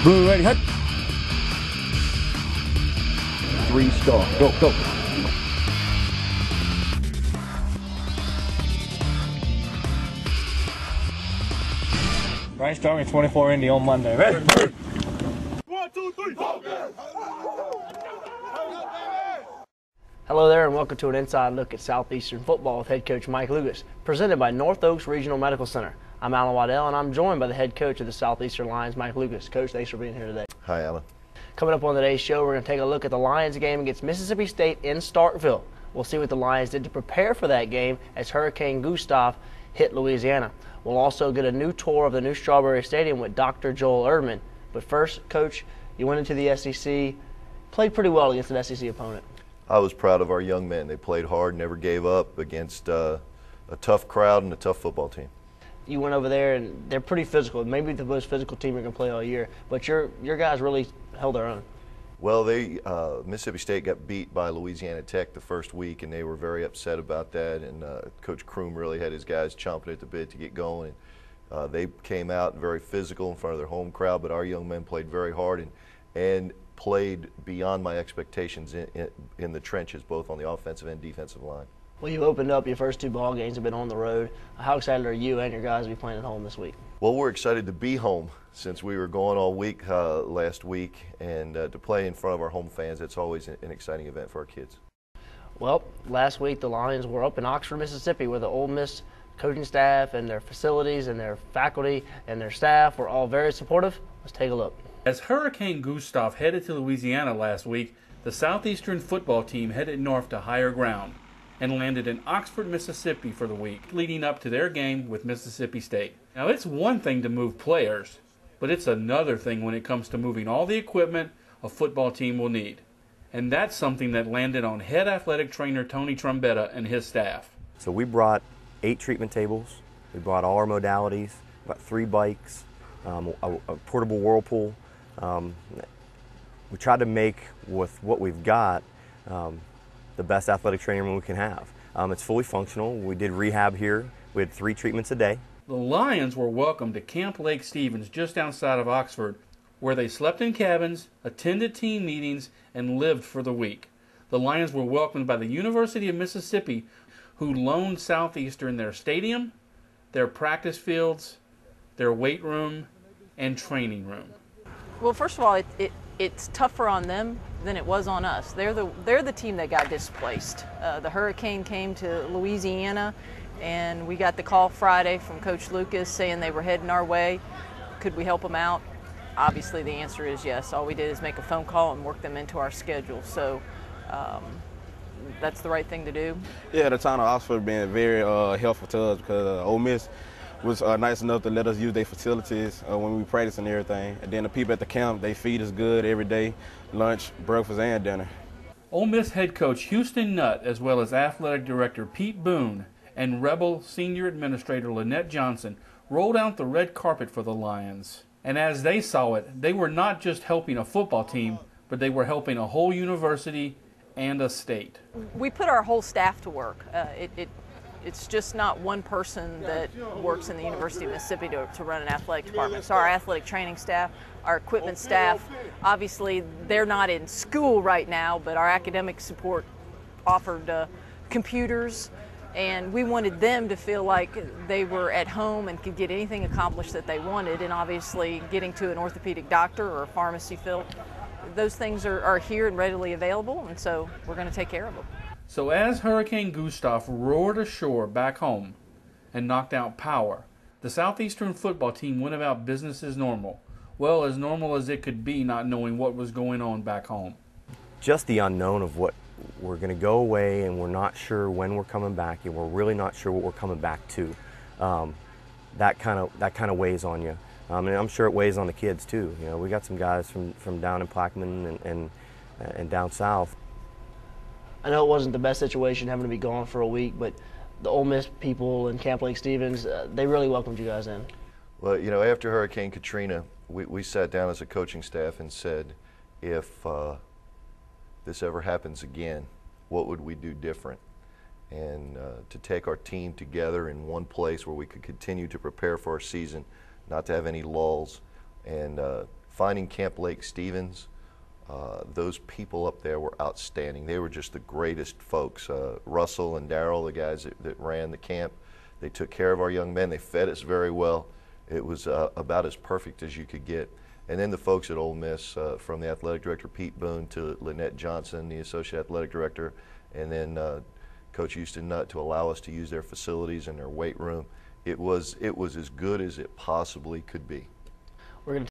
Blue ready, hut. 3 star. Go, go. Brian starting 24 Indy on Monday. Ready? 1, 2, 3, focus! Hello there and welcome to an inside look at Southeastern football with head coach Mike Lucas, presented by North Oaks Regional Medical Center. I'm Alan Waddell and I'm joined by the head coach of the Southeastern Lions, Mike Lucas. Coach, thanks for being here today. Hi, Alan. Coming up on today's show, we're going to take a look at the Lions game against Mississippi State in Starkville. We'll see what the Lions did to prepare for that game as Hurricane Gustav hit Louisiana. We'll also get a new tour of the new Strawberry Stadium with Dr. Joel Erdman. But first, Coach, you went into the SEC, played pretty well against an SEC opponent. I was proud of our young men. They played hard, never gave up against a tough crowd and a tough football team. You went over there, and they're pretty physical. Maybe the most physical team you're going to play all year. But your guys really held their own. Well, Mississippi State got beat by Louisiana Tech the first week, and they were very upset about that. And Coach Kroom really had his guys chomping at the bit to get going. They came out very physical in front of their home crowd, but our young men played very hard and played beyond my expectations in the trenches, both on the offensive and defensive line. Well, you opened up your first 2 ball games, have been on the road. How excited are you and your guys to be playing at home this week? Well, we're excited to be home since we were going all week last week, and to play in front of our home fans. It's always an exciting event for our kids. Well, last week the Lions were up in Oxford, Mississippi, where the Ole Miss coaching staff and their facilities and their faculty and their staff were all very supportive. Let's take a look. As Hurricane Gustav headed to Louisiana last week, the Southeastern football team headed north to higher ground and landed in Oxford, Mississippi for the week leading up to their game with Mississippi State. Now, it's one thing to move players, but it's another thing when it comes to moving all the equipment a football team will need. And that's something that landed on head athletic trainer Tony Trombetta and his staff. So we brought 8 treatment tables, we brought all our modalities, about 3 bikes, a portable whirlpool. We tried to make, with what we've got, the best athletic training room we can have. It's fully functional. We did rehab here. We had 3 treatments a day. The Lions were welcomed to Camp Lake Stevens just outside of Oxford, where they slept in cabins, attended team meetings, and lived for the week. The Lions were welcomed by the University of Mississippi, who loaned Southeastern their stadium, their practice fields, their weight room, and training room. Well, first of all, it's tougher on them than it was on us. They're the team that got displaced. The hurricane came to Louisiana, and we got the call Friday from Coach Lucas saying they were heading our way. Could we help them out? Obviously, the answer is yes. All we did is make a phone call and work them into our schedule. So that's the right thing to do. Yeah, the town of Oxford being very helpful to us because Ole Miss was nice enough to let us use their facilities when we practice and everything. And then the people at the camp, they feed us good every day, lunch, breakfast, and dinner. Ole Miss head coach Houston Nutt, as well as athletic director Pete Boone and Rebel senior administrator Lynette Johnson, rolled out the red carpet for the Lions. And as they saw it, they were not just helping a football team, but they were helping a whole university and a state. We put our whole staff to work. It's just not one person that works in the University of Mississippi to run an athletic department. So our athletic training staff, our equipment staff, obviously they're not in school right now, but our academic support offered computers, and we wanted them to feel like they were at home and could get anything accomplished that they wanted. And obviously getting to an orthopedic doctor or a pharmacy fill, those things are here and readily available, and so we're going to take care of them. So as Hurricane Gustav roared ashore back home and knocked out power, the Southeastern football team went about business as normal. Well, as normal as it could be, not knowing what was going on back home. Just the unknown of what we're going to go away, and we're not sure when we're coming back, and we're really not sure what we're coming back to. That kind of weighs on you, and I'm sure it weighs on the kids too. You know, we got some guys from down in Plaquemine and down south. I know it wasn't the best situation having to be gone for a week, but the Ole Miss people in Camp Lake Stevens, they really welcomed you guys in. Well, you know, after Hurricane Katrina, we sat down as a coaching staff and said, if this ever happens again, what would we do different? And to take our team together in one place where we could continue to prepare for our season, not to have any lulls, and finding Camp Lake Stevens, those people up there were outstanding. They were just the greatest folks. Russell and Darrell, the guys that ran the camp, they took care of our young men. They fed us very well. It was about as perfect as you could get. And then the folks at Ole Miss, from the athletic director Pete Boone to Lynette Johnson, the associate athletic director, and then Coach Houston Nutt, to allow us to use their facilities and their weight room. It was as good as it possibly could be.